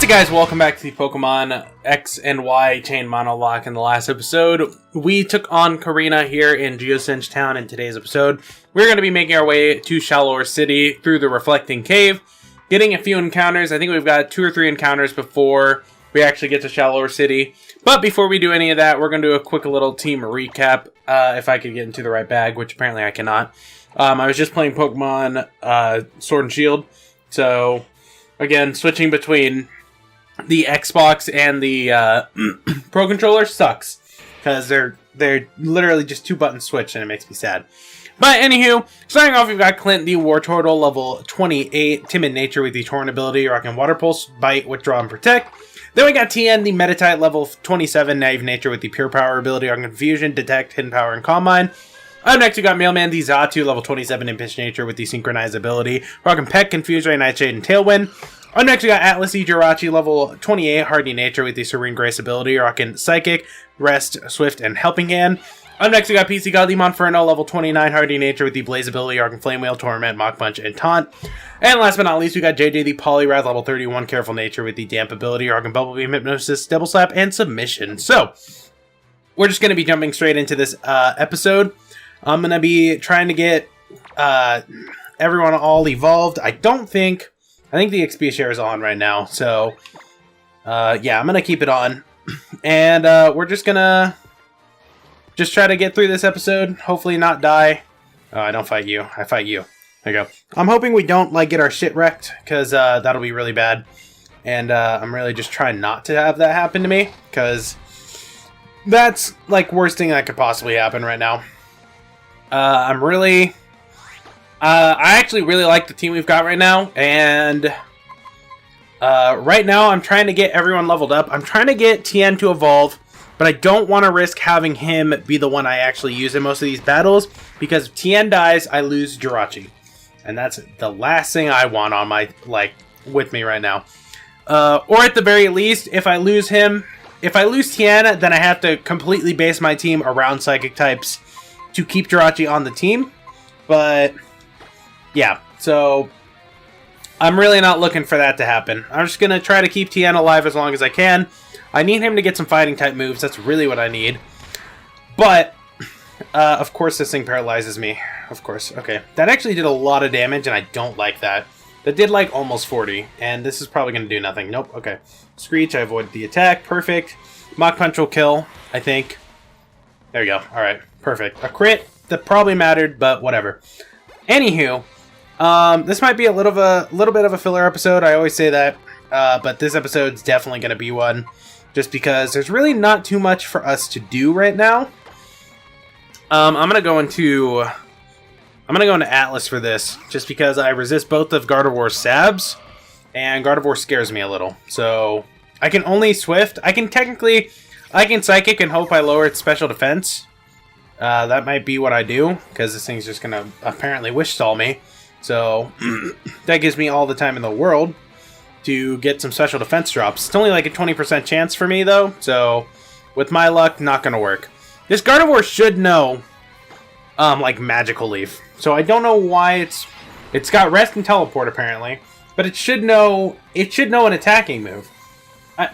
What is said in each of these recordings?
What's up, guys? Welcome back to the Pokemon X and Y chain monologue. In the last episode, we took on Karina here in Geosinge Town. In today's episode, we're going to be making our way to Shallower City through the Reflecting Cave, getting a few encounters. I think we've got 2 or 3 encounters before we actually get to Shallower City. But before we do any of that, we're going to do a quick little team recap, if I could get into the right bag, which apparently I cannot. I was just playing Pokemon Sword and Shield, so again, switching between the Xbox and the Pro Controller sucks, because they're literally just 2-button switch, and it makes me sad. But anywho, starting off, we've got Clint, the War Turtle, level 28, Timid Nature with the Torrent ability, rocking Water Pulse, Bite, Withdraw, and Protect. Then we got Tien, the Meditite, level 27, Naive Nature with the Pure Power ability, rocking Confusion, Detect, Hidden Power, and Calm Mind. Up next, we got Mailman, the Xatu, level 27, Impish Nature with the Synchronize ability, rocking Peck, Confuse Ray, Nightshade, and Tailwind. Up next, we got Atlas E. Jirachi, level 28, Hardy Nature with the Serene Grace ability, rocking Psychic, Rest, Swift, and Helping Hand. Up next, we got PC God, the Monferno, level 29, Hardy Nature with the Blaze ability, rocking Flame Wheel, Torment, Mach Punch, and Taunt. And last but not least, we got JJ, the Poliwrath, level 31, Careful Nature with the Damp ability, rocking Bubble Beam, Hypnosis, Double Slap, and Submission. So, we're just going to be jumping straight into this episode. I'm going to be trying to get everyone all evolved. I think the XP share is on right now, so yeah, I'm gonna keep it on, and we're just gonna try to get through this episode. Hopefully, not die. Oh, I don't fight you. I fight you. There you go. I'm hoping we don't get our shit wrecked, because that'll be really bad, and I'm really just trying not to have that happen to me, because that's worst thing that could possibly happen right now. I actually really like the team we've got right now, and right now I'm trying to get everyone leveled up. I'm trying to get Tien to evolve, but I don't want to risk having him be the one I actually use in most of these battles, because if Tien dies, I lose Jirachi, and that's the last thing I want on my, with me right now. Or at the very least, if I lose Tien, then I have to completely base my team around Psychic types to keep Jirachi on the team, but yeah, so I'm really not looking for that to happen. I'm just going to try to keep Tien alive as long as I can. I need him to get some fighting type moves. That's really what I need. But, of course, this thing paralyzes me. Of course. Okay. That actually did a lot of damage, and I don't like that. That did, almost 40, and this is probably going to do nothing. Nope. Okay. Screech, I avoided the attack. Perfect. Mach Punch will kill, I think. There you go. Alright. Perfect. A crit that probably mattered, but whatever. Anywho, this might be a little bit of a filler episode. I always say that, but this episode's definitely going to be one, just because there's really not too much for us to do right now. I'm gonna go into Atlas for this, just because I resist both of Gardevoir's Sabs, and Gardevoir scares me a little. So I can only Swift. I can Psychic and hope I lower its special defense. That might be what I do, because this thing's just gonna apparently Wish Stall me. So, that gives me all the time in the world to get some special defense drops. It's only a 20% chance for me, though, so with my luck, not gonna work. This Gardevoir should know, Magical Leaf. So I don't know why it's got Rest and Teleport, apparently, but it should know an attacking move.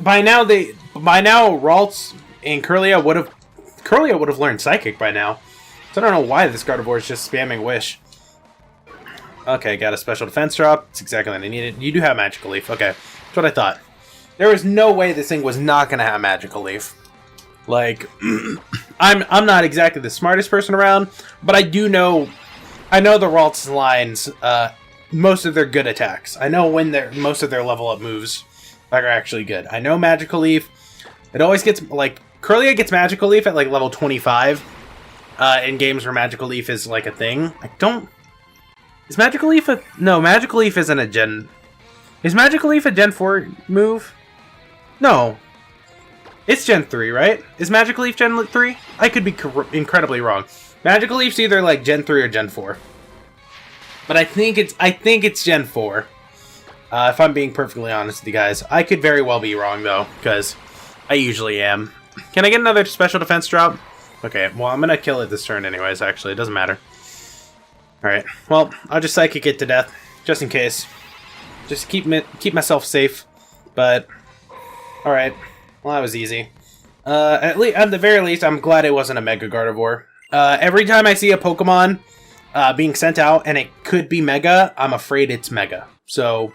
By now, Ralts and Kirlia would have learned Psychic by now. So I don't know why this Gardevoir is just spamming Wish. Okay, got a special defense drop. It's exactly what I needed. You do have Magical Leaf. Okay, that's what I thought. There was no way this thing was not going to have Magical Leaf. I'm not exactly the smartest person around, but I know the Ralts lines, most of their good attacks. I know when most of their level up moves are actually good. I know Magical Leaf. It always gets, Kirlia gets Magical Leaf at, level 25, in games where Magical Leaf is, a thing. Is Magical Leaf no, Magical Leaf isn't a Gen... Is Magical Leaf a Gen 4 move? No. It's Gen 3, right? Is Magical Leaf Gen 3? I could be incredibly wrong. Magical Leaf's either, Gen 3 or Gen 4. But I think it's Gen 4. If I'm being perfectly honest with you guys. I could very well be wrong, though, because I usually am. Can I get another special defense drop? Okay, well, I'm gonna kill it this turn anyways, actually. It doesn't matter. Alright, well, I'll just Psychic it to death, just in case. Just keep myself safe. But Alright. Well, that was easy. At the very least, I'm glad it wasn't a Mega Gardevoir. Every time I see a Pokemon being sent out and it could be Mega, I'm afraid it's Mega. So,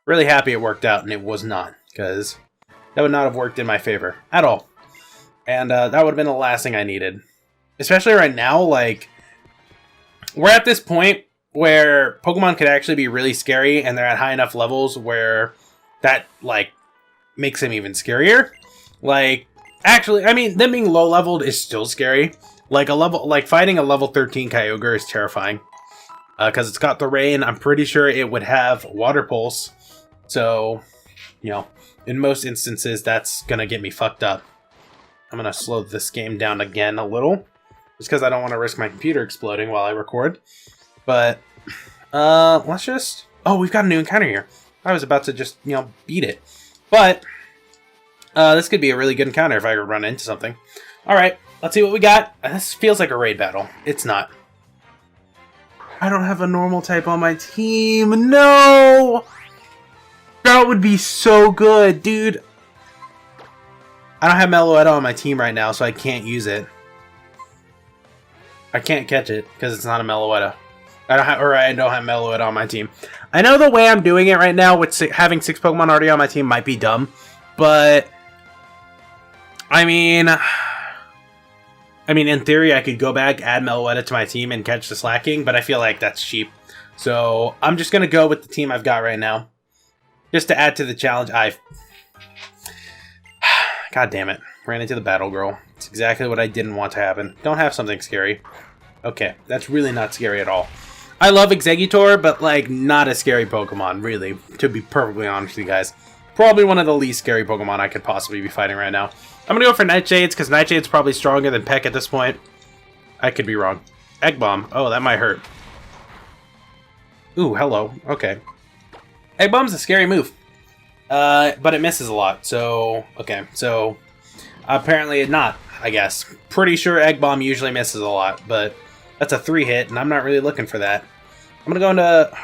really happy it worked out and it was not, because that would not have worked in my favor at all. And that would have been the last thing I needed. Especially right now, like, we're at this point where Pokemon could actually be really scary and they're at high enough levels where that, like, makes them even scarier. Like, actually, I mean, them being low-leveled is still scary. Like, fighting a level 13 Kyogre is terrifying. Because it's got the rain, I'm pretty sure it would have Water Pulse. So, you know, in most instances, that's gonna get me fucked up. I'm gonna slow this game down again a little. Just because I don't want to risk my computer exploding while I record. But, let's just... Oh, we've got a new encounter here. I was about to just, you know, beat it. But, this could be a really good encounter if I could run into something. Alright, let's see what we got. This feels like a raid battle. It's not. I don't have a normal type on my team. No! That would be so good, dude. I don't have Meloetta on my team right now, so I can't use it. I can't catch it, because it's not a Meloetta. I don't have Meloetta on my team. I know the way I'm doing it right now with having 6 Pokemon already on my team might be dumb, but I mean, in theory, I could go back, add Meloetta to my team, and catch the slacking, but I feel like that's cheap. So I'm just gonna go with the team I've got right now, just to add to the challenge. God damn it! Ran into the battle girl. It's exactly what I didn't want to happen. Don't have something scary. Okay, that's really not scary at all. I love Exeggutor, but, like, not a scary Pokemon, really, to be perfectly honest with you guys. Probably one of the least scary Pokemon I could possibly be fighting right now. I'm gonna go for Nightshades, because Nightshade's probably stronger than Peck at this point. I could be wrong. Egg Bomb. Oh, that might hurt. Ooh, hello. Okay. Egg Bomb's a scary move. But it misses a lot, so... Okay, so... Apparently not, I guess. Pretty sure Egg Bomb usually misses a lot, but... That's a 3-hit, and I'm not really looking for that. I'm gonna go into...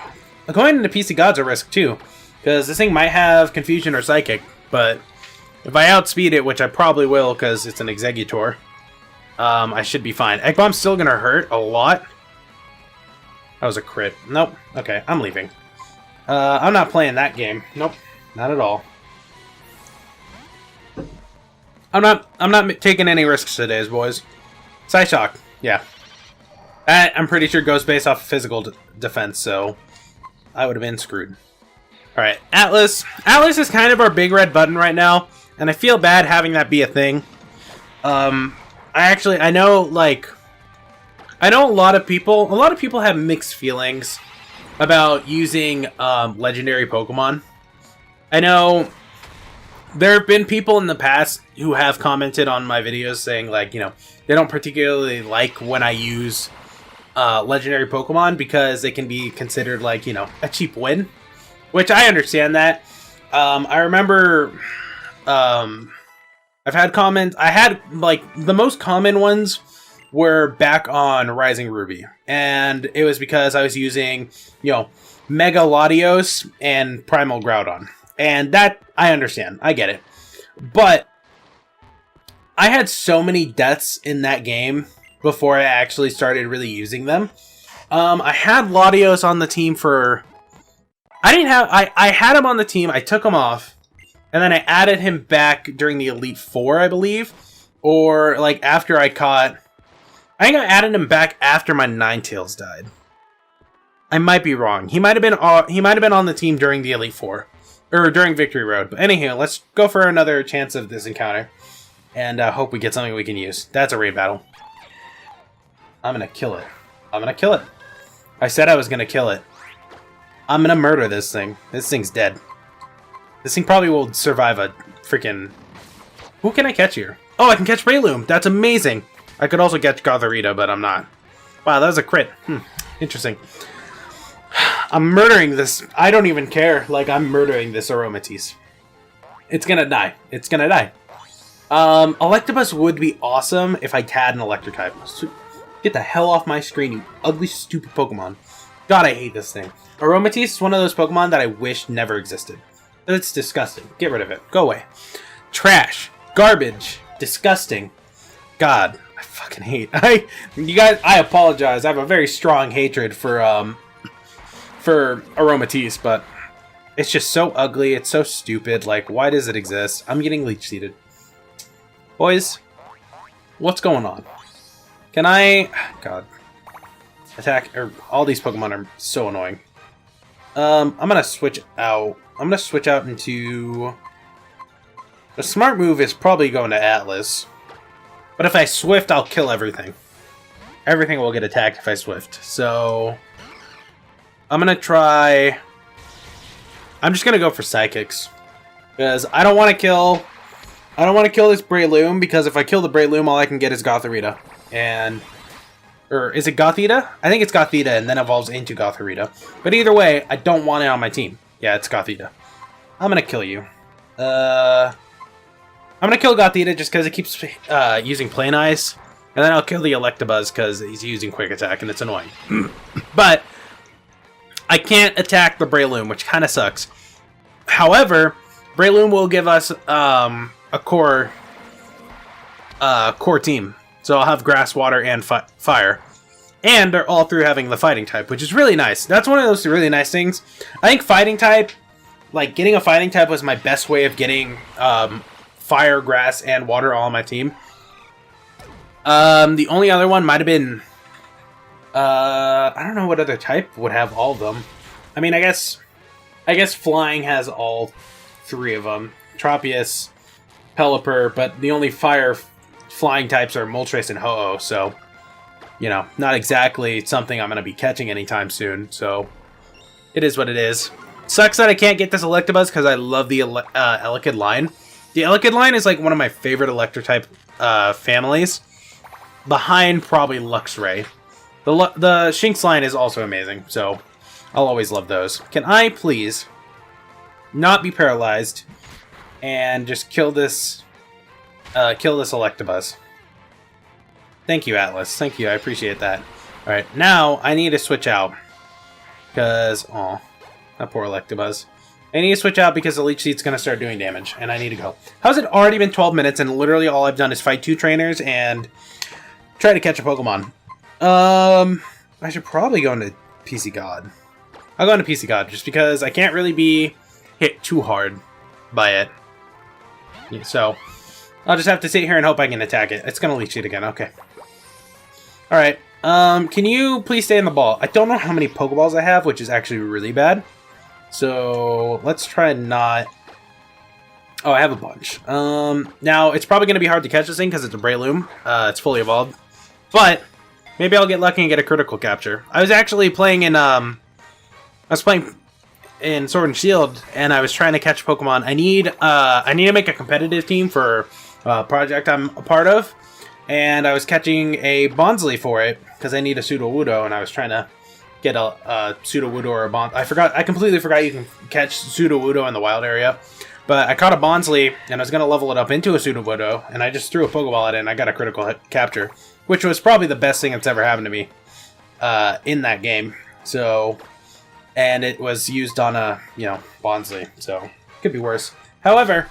Going into PC God's a risk, too. Because this thing might have Confusion or Psychic, but... If I outspeed it, which I probably will, because it's an Exeggutor, I should be fine. Egg Bomb's still gonna hurt a lot. That was a crit. Nope. Okay, I'm leaving. I'm not playing that game. Nope. Not at all. I'm not taking any risks today, boys. Psyshock. Yeah. That, I'm pretty sure, goes based off of physical defense, so I would have been screwed. Alright, Atlas. Atlas is kind of our big red button right now, and I feel bad having that be a thing. I know, like... I know a lot of people have mixed feelings about using legendary Pokemon. I know there have been people in the past who have commented on my videos saying, like, you know, they don't particularly like when I use legendary Pokemon because they can be considered, like, you know, a cheap win. Which I understand that. I remember I've had comments. I had, like, the most common ones were back on Rising Ruby. And it was because I was using, you know, Mega Latios and Primal Groudon. And that, I understand. I get it. But I had so many deaths in that game before I actually started really using them. I had Latios on the team for... I had him on the team, I took him off, and then I added him back during the Elite Four, I believe. Or, like, after I caught... I think I added him back after my Ninetales died. I might be wrong. He might have been on the team during the Elite Four. Or during Victory Road. But anyhow, let's go for another chance of this encounter. And hope we get something we can use. That's a raid battle. I'm gonna kill it. I'm gonna kill it. I said I was gonna kill it. I'm gonna murder this thing. This thing's dead. This thing probably will survive a freaking... Who can I catch here? Oh, I can catch Breloom. That's amazing. I could also catch Gothorita, but I'm not. Wow, that was a crit. Interesting. I'm murdering this. I don't even care. Like, I'm murdering this Aromatisse. It's gonna die. It's gonna die. Electabuzz would be awesome if I had an electric type. Get the hell off my screen, you ugly, stupid Pokemon. God, I hate this thing. Aromatisse is one of those Pokemon that I wish never existed. It's disgusting. Get rid of it. Go away. Trash. Garbage. Disgusting. God, I fucking hate. You guys, I apologize. I have a very strong hatred for Aromatisse, but it's just so ugly. It's so stupid. Like, why does it exist? I'm getting leech seeded. Boys, what's going on? Can I... God. Attack... all these Pokemon are so annoying. I'm gonna switch out. I'm gonna switch out into... The smart move is probably going to Atlas. But if I Swift, I'll kill everything. Everything will get attacked if I Swift. So... I'm gonna try... I'm just gonna go for Psychics. Because I don't want to kill... I don't want to kill this Breloom, because if I kill the Breloom, all I can get is Gothorita. And... Or is it Gothita? I think it's Gothita and then evolves into Gothorita. But either way, I don't want it on my team. Yeah, it's Gothita. I'm gonna kill you. I'm gonna kill Gothita just because it keeps using Plain Ice. And then I'll kill the Electabuzz because he's using Quick Attack and it's annoying. But I can't attack the Breloom, which kind of sucks. However, Breloom will give us a core team. So I'll have Grass, Water, and Fire. And they're all through having the Fighting type, which is really nice. That's one of those really nice things. I think Fighting type, like getting a Fighting type was my best way of getting Fire, Grass, and Water all on my team. The only other one might have been... I don't know what other type would have all of them. I mean, I guess Flying has all three of them. Tropius, Pelipper, but the only Flying types are Moltres and Ho-Oh, so, you know, not exactly something I'm going to be catching anytime soon, so it is what it is. Sucks that I can't get this Electabuzz because I love the Elekid line. The Elekid line is like one of my favorite Electro-type families, behind probably Luxray. The Shinx line is also amazing, so I'll always love those. Can I please not be paralyzed and just kill this Electabuzz? Thank you, Atlas. Thank you. I appreciate that. Alright, now I need to switch out. Because, oh, that poor Electabuzz. I need to switch out because the Leech Seed's going to start doing damage, and I need to go. How's it already been 12 minutes, and literally all I've done is fight 2 trainers and try to catch a Pokemon? I should probably go into PC God. I'll go into PC God, just because I can't really be hit too hard by it. Yeah, so... I'll just have to sit here and hope I can attack it. It's going to Leech Seed again. Okay. Alright. Can you please stay in the ball? I don't know how many Pokeballs I have, which is actually really bad. So, let's try not... Oh, I have a bunch. Now, it's probably going to be hard to catch this thing because it's a Breloom. It's fully evolved. But, maybe I'll get lucky and get a critical capture. I was actually playing in, in Sword and Shield, and I was trying to catch Pokemon. I need to make a competitive team for a project I'm a part of, and I was catching a Bonsly for it because I need a Sudowoodo, and I was trying to get a Sudowoodo or a Bonsly. I completely forgot you can catch Sudowoodo in the wild area, but I caught a Bonsly, and I was going to level it up into a Sudowoodo, and I just threw a Pokeball at it, and I got a critical capture, which was probably the best thing that's ever happened to me in that game. So... And it was used on a, Bonsly, so could be worse. However,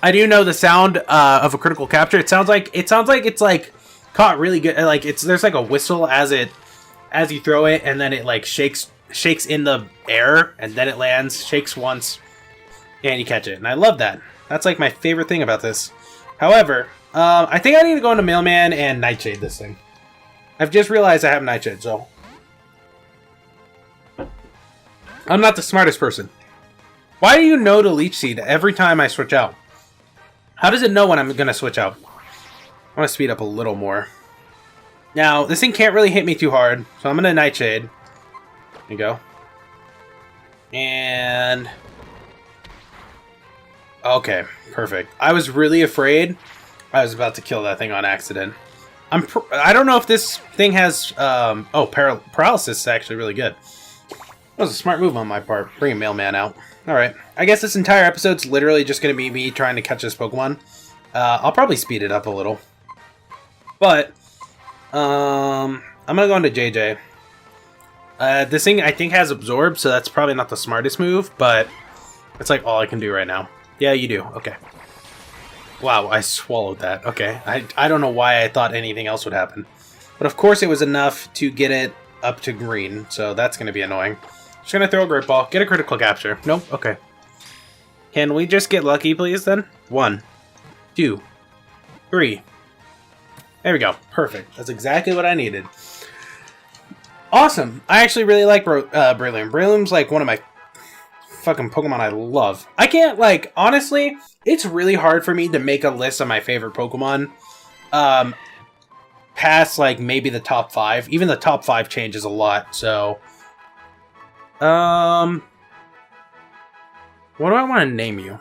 I do know the sound of a critical capture. It sounds like it's like caught really good. Like there's like a whistle as you throw it, and then it like shakes in the air, and then it lands, shakes once, and you catch it. And I love that. That's like my favorite thing about this. However, I think I need to go into Mailman and Nightshade this thing. I've just realized I have Nightshade, so. I'm not the smartest person. Why do you know to Leech Seed every time I switch out? How does it know when I'm going to switch out? I want to speed up a little more. Now, this thing can't really hit me too hard, so I'm going to Nightshade. There you go. And... Okay, perfect. I was really afraid I was about to kill that thing on accident. I don't know if this thing has... paralysis is actually really good. That was a smart move on my part, bringing Mailman out. Alright, I guess this entire episode's literally just going to be me trying to catch this Pokemon. I'll probably speed it up a little. But, I'm going to go into JJ. This thing, I think, has Absorb, so that's probably not the smartest move, but it's like all I can do right now. Yeah, you do. Okay. Wow, I swallowed that. Okay, I don't know why I thought anything else would happen. But of course it was enough to get it up to green, so that's going to be annoying. Just going to throw a Great Ball. Get a critical capture. Nope, okay. Can we just get lucky, please, then? 1, 2, 3. There we go. Perfect. That's exactly what I needed. Awesome. I actually really like Breloom. Breloom's like one of my fucking Pokemon I love. I can't, like, honestly, it's really hard for me to make a list of my favorite Pokemon. Past, like, maybe the top 5. Even the top 5 changes a lot, so... What do I want to name you?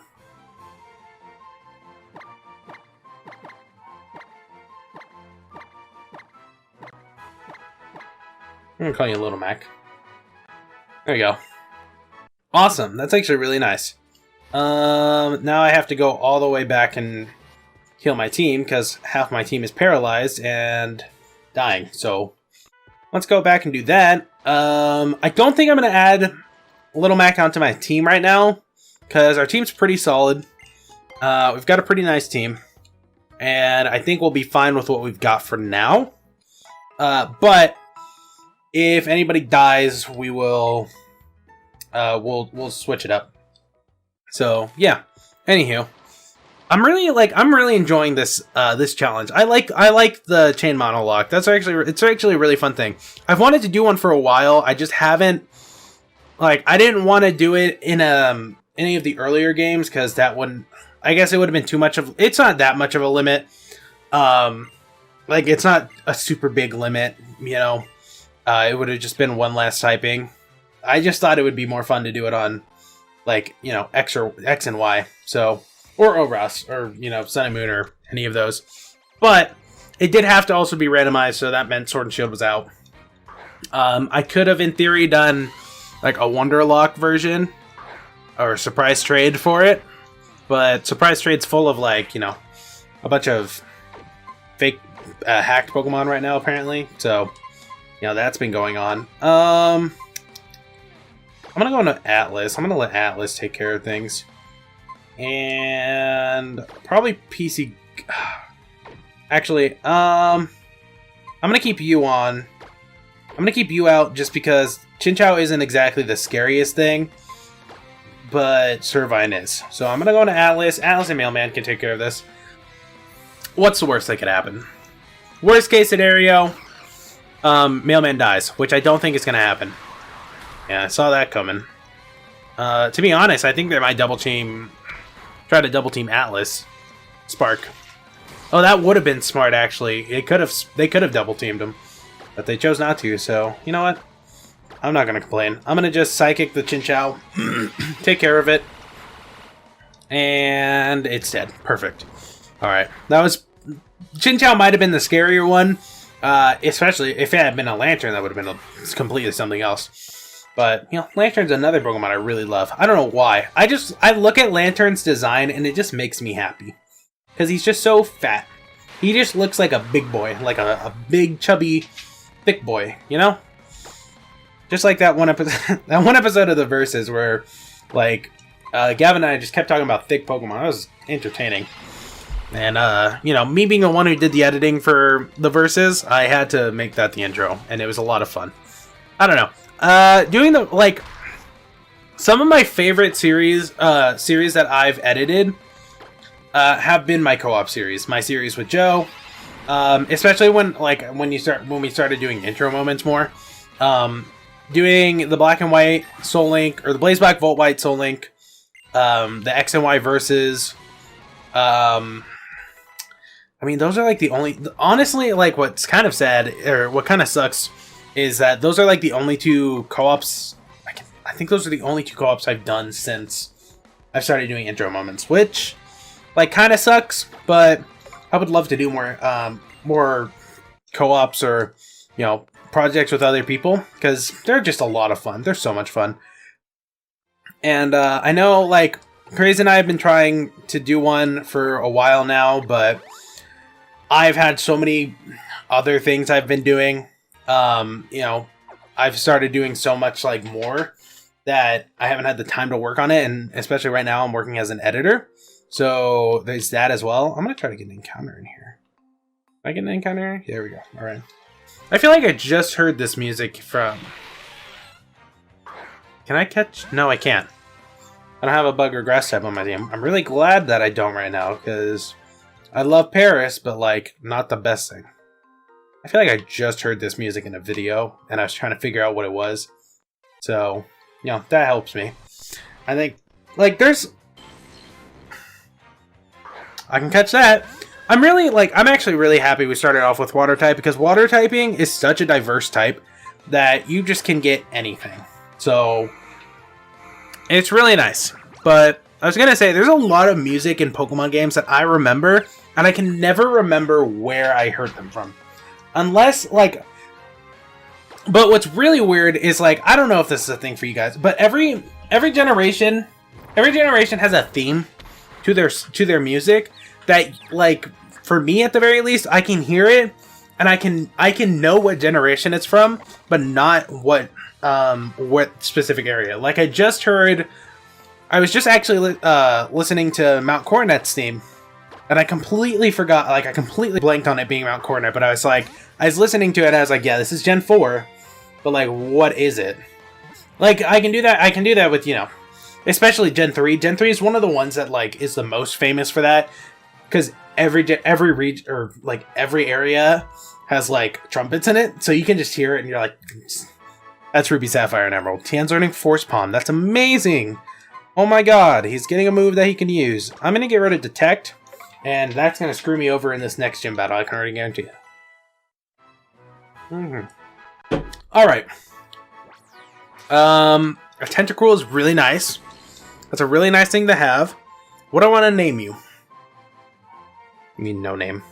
I'm gonna call you Little Mac. There you go. Awesome. That's actually really nice. Now I have to go all the way back and heal my team because half my team is paralyzed and dying. So let's go back and do that. I don't think I'm going to add Little Mac onto my team right now because our team's pretty solid. We've got a pretty nice team, and I think we'll be fine with what we've got for now. But if anybody dies, we will we'll switch it up. So yeah. Anywho, I'm really enjoying this this challenge. I like the chain monologue. It's actually a really fun thing. I've wanted to do one for a while. I just haven't, like, I didn't want to do it in any of the earlier games because that wouldn't, I guess it would have been too much of, it's not that much of a limit. Like, it's not a super big limit, you know. It would have just been one last typing. I just thought it would be more fun to do it on, like, you know, X and Y. So, or Obras, or, you know, Sun and Moon, or any of those. But it did have to also be randomized, so that meant Sword and Shield was out. I could have, in theory, done like a Wonderlock version or Surprise Trade for it, but Surprise Trade's full of, like, you know, a bunch of fake hacked Pokemon right now, apparently. So, you know, that's been going on. I'm gonna go into Atlas. I'm gonna let Atlas take care of things. And probably PC... Actually, I'm gonna keep you on. I'm gonna keep you out just because Chinchou isn't exactly the scariest thing, but Servine is. So I'm gonna go into Atlas. Atlas and Mailman can take care of this. What's the worst that could happen? Worst case scenario, Mailman dies, which I don't think is gonna happen. Yeah, I saw that coming. To be honest, I think they might try to double team Atlas. Spark. Oh, that would have been smart, actually. They could have double teamed him, but they chose not to. So you know what? I'm not gonna complain. I'm gonna just Psychic the Chinchou, take care of it, and it's dead. Perfect. All right, that was Chinchou. Might have been the scarier one, especially if it had been a Lantern. That would have been completely something else. But, you know, Lantern's another Pokemon I really love. I don't know why. I look at Lantern's design and it just makes me happy. Because he's just so fat. He just looks like a big boy. Like a big, chubby, thick boy, you know? Just like that one episode, that one episode of the Versus where, like, Gavin and I just kept talking about thick Pokemon. That was entertaining. And, you know, me being the one who did the editing for the Versus, I had to make that the intro. And it was a lot of fun. I don't know. Doing the, like, some of my favorite series that I've edited, have been my co-op series. My series with Joe, especially when we started doing intro moments more. Doing the Black and White Soul Link, or the Blaze Black Volt White Soul Link, the X and Y versus, I mean, those are like the only, honestly, like, what's kind of sad, or what kind of sucks, is that those are like the only two co-ops. I think those are the only two co-ops I've done since I've started doing intro moments, which, like, kind of sucks. But I would love to do more co-ops, or, you know, projects with other people, because they're just a lot of fun. They're so much fun. And I know, like, Crazy and I have been trying to do one for a while now, but I've had so many other things I've been doing. You know, I've started doing so much, like, more that I haven't had the time to work on it, and especially right now I'm working as an editor, So there's that as well. I'm going to try to get an encounter in here. Can I get an encounter here? There we go. All right. I feel like I just heard this music from... Can I catch? No, I can't. I don't have a bug or grass type on my team. I'm really glad that I don't right now, because I love Paris, but, like, not the best thing. I feel like I just heard this music in a video, and I was trying to figure out what it was. So, you know, that helps me. I think, like, there's... I can catch that. I'm actually really happy we started off with water type, because water typing is such a diverse type that you just can get anything. So, it's really nice. But I was going to say, there's a lot of music in Pokemon games that I remember, and I can never remember where I heard them from. Unless, like... But what's really weird is, like, I don't know if this is a thing for you guys, but every generation has a theme to their music that, like, for me at the very least, I can hear it, and I can know what generation it's from, but not what specific area. Like, I was just actually listening to Mount Coronet's theme, and I completely forgot, like, I completely blanked on it being Mount Coronet, but I was listening to it, and I was like, yeah, this is Gen 4, but, like, what is it? Like, I can do that with, you know, especially Gen 3. Gen 3 is one of the ones that, like, is the most famous for that, because every region, or, like, every area has, like, trumpets in it, so you can just hear it, and you're like, that's Ruby, Sapphire, and Emerald. Tian's learning Force Palm. That's amazing! Oh my god, he's getting a move that he can use. I'm going to get rid of Detect, and that's going to screw me over in this next gym battle, I can already guarantee it. Alright. A Tentacruel is really nice. That's a really nice thing to have. What do I want to name you? I mean, no name.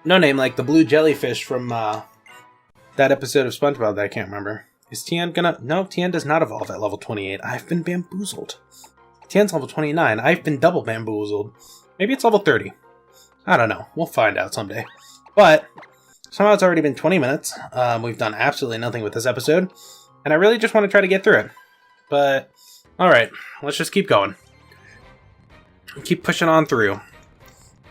No name, like the blue jellyfish from that episode of SpongeBob that I can't remember. Is Tian gonna... No, Tian does not evolve at level 28. I've been bamboozled. Tian's level 29. I've been double bamboozled. Maybe it's level 30. I don't know. We'll find out someday. But somehow it's already been 20 minutes. We've done absolutely nothing with this episode. And I really just want to try to get through it. But, alright. Let's just keep going. Keep pushing on through.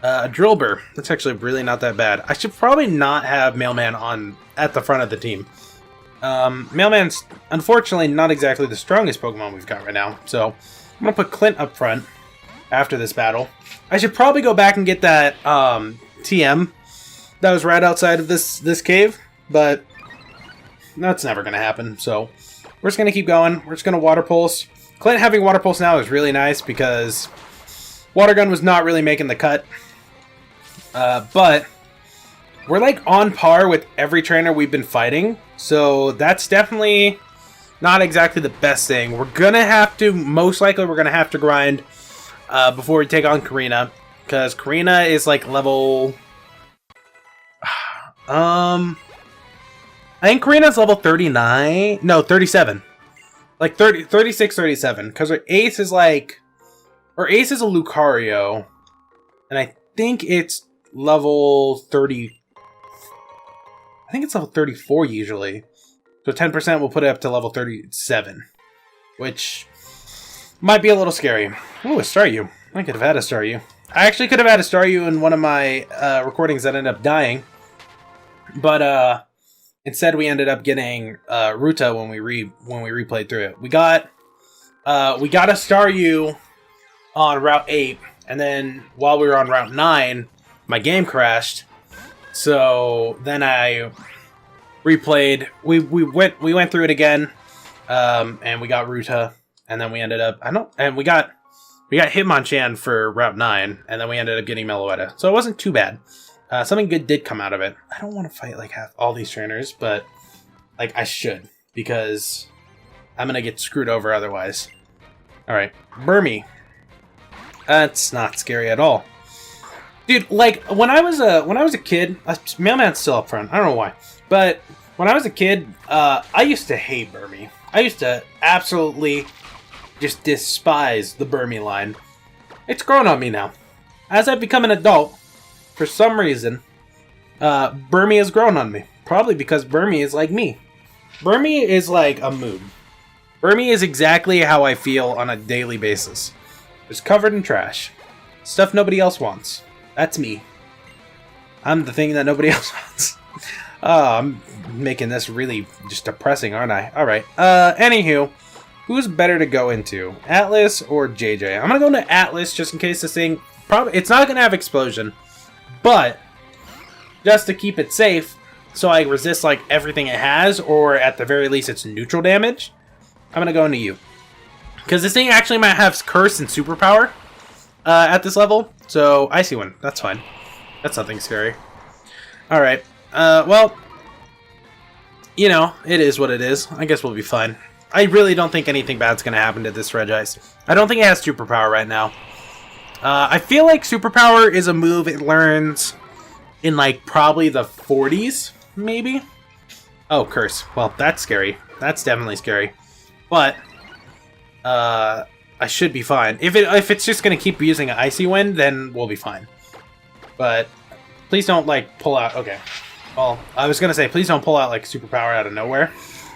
Drillbur. That's actually really not that bad. I should probably not have Mailman on at the front of the team. Mailman's unfortunately not exactly the strongest Pokemon we've got right now. So, I'm going to put Clint up front after this battle. I should probably go back and get that TM that was right outside of this cave, but that's never going to happen. So we're just going to keep going. We're just going to Water Pulse. Clint having Water Pulse now is really nice because Water Gun was not really making the cut. But we're like on par with every trainer we've been fighting, so that's definitely not exactly the best thing. We're going to have to, most likely we're going to have to grind before we take on Karina, because Karina is like level... I think Karina's level 39... No, 37. Like 36, 37, because her ace is like... Her ace is a Lucario, and I think it's level 30... I think it's level 34 usually. So 10% will put it up to level 37, which might be a little scary. Ooh, a Staryu. I could have had a Staryu. I actually could have had a Staryu in one of my recordings that ended up dying. But instead we ended up getting Ruta when we replayed through it. We got a Staryu on Route 8, and then while we were on Route 9, my game crashed. So then I replayed. We went through it again, and we got Ruta, and then we ended up we got Hitmonchan for Route 9, and then we ended up getting Meloetta. So it wasn't too bad. Something good did come out of it. I don't want to fight like all these trainers, but like I should, because I'm gonna get screwed over otherwise. All right, Burmy. That's not scary at all. Dude, like, when I was a kid, Mailman's still up front, I don't know why, but when I was a kid, I used to hate Burmy. I used to absolutely just despise the Burmy line. It's grown on me now. As I've become an adult, for some reason, Burmy has grown on me. Probably because Burmy is like me. Burmy is like a mood. Burmy is exactly how I feel on a daily basis. Just covered in trash. Stuff nobody else wants. That's me. I'm the thing that nobody else wants. Oh, I'm making this really just depressing, aren't I? Alright. Anywho, who's better to go into? Atlas or JJ? I'm gonna go into Atlas just in case this thing... it's not gonna have explosion. But, just to keep it safe, so I resist like everything it has, or at the very least it's neutral damage, I'm gonna go into you. Because this thing actually might have Curse and Superpower at this level. So, Icy Wind. That's fine. That's nothing scary. Alright. Well, you know, it is what it is. I guess we'll be fine. I really don't think anything bad's going to happen to this Regice. I don't think it has Superpower right now. I feel like Superpower is a move it learns in, like, probably the 40s, maybe? Oh, Curse. Well, that's scary. That's definitely scary. But, I should be fine. If it's just going to keep using Icy Wind, then we'll be fine. But, please don't, like, pull out... Okay. Well, I was going to say, please don't pull out, like, Superpower out of nowhere,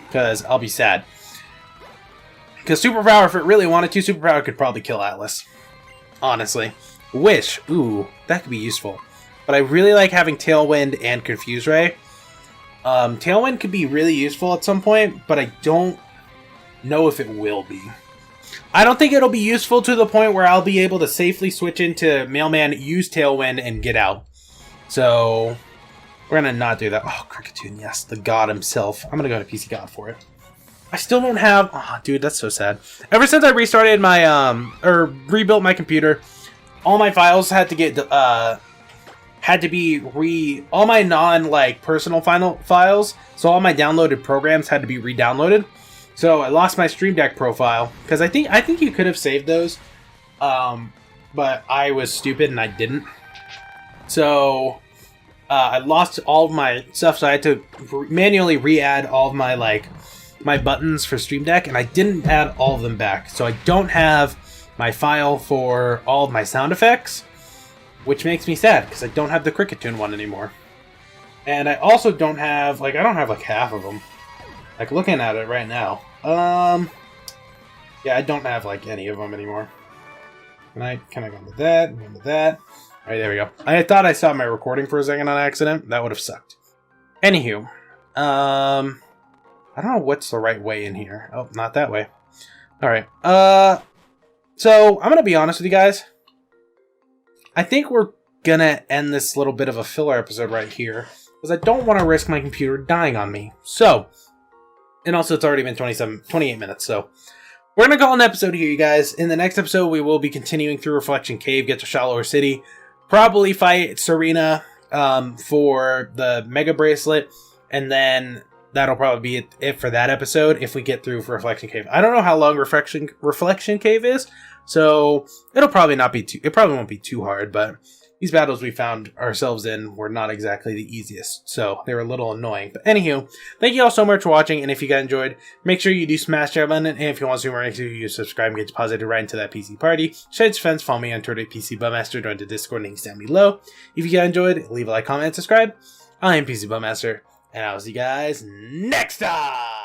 because I'll be sad. Because Superpower, if it really wanted to, Superpower could probably kill Atlas. Honestly. Wish. Ooh, that could be useful. But I really like having Tailwind and Confuse Ray. Tailwind could be really useful at some point, but I don't know if it will be. I don't think it'll be useful to the point where I'll be able to safely switch into Mailman, use Tailwind, and get out. So... we're gonna not do that. Oh, Cricketune, yes, the god himself. I'm gonna go to PC God for it. I still don't have... oh, dude, that's so sad. Ever since I restarted my, or rebuilt my computer, all my files had to get, had to be all my non, personal files, so all my downloaded programs had to be re-downloaded. So I lost my Stream Deck profile, because I think you could have saved those, but I was stupid and I didn't. So... I lost all of my stuff, so I had to manually re-add all of my, my buttons for Stream Deck, and I didn't add all of them back. So I don't have my file for all of my sound effects, which makes me sad, because I don't have the Cricketune one anymore. And I also don't have, I don't have, half of them. Looking at it right now. Yeah, I don't have, any of them anymore. Can I go into that, go into that? Alright, there we go. I thought I stopped my recording for a second on accident. That would have sucked. Anywho. I don't know what's the right way in here. Oh, not that way. Alright. So, I'm gonna be honest with you guys. I think we're gonna end this little bit of a filler episode right here. Because I don't want to risk my computer dying on me. So, and also it's already been 28 minutes, so... we're gonna call an episode here, you guys. In the next episode, we will be continuing through Reflection Cave, get to Shallower City. Probably fight Serena for the Mega Bracelet, and then that'll probably be it for that episode if we get through for Reflection Cave. I don't know how long Reflection Cave is, so it'll probably not be it probably won't be too hard, but these battles we found ourselves in were not exactly the easiest, so they were a little annoying. But anywho, thank you all so much for watching, and if you guys enjoyed, make sure you do smash that button, and if you want to see more, make sure you subscribe and get deposited right into that PC party. Share your friends, follow me on Twitter at PCBloodMaster, join the Discord, links down below. If you guys enjoyed, leave a like, comment, and subscribe. I am PCBloodMaster, and I'll see you guys next time!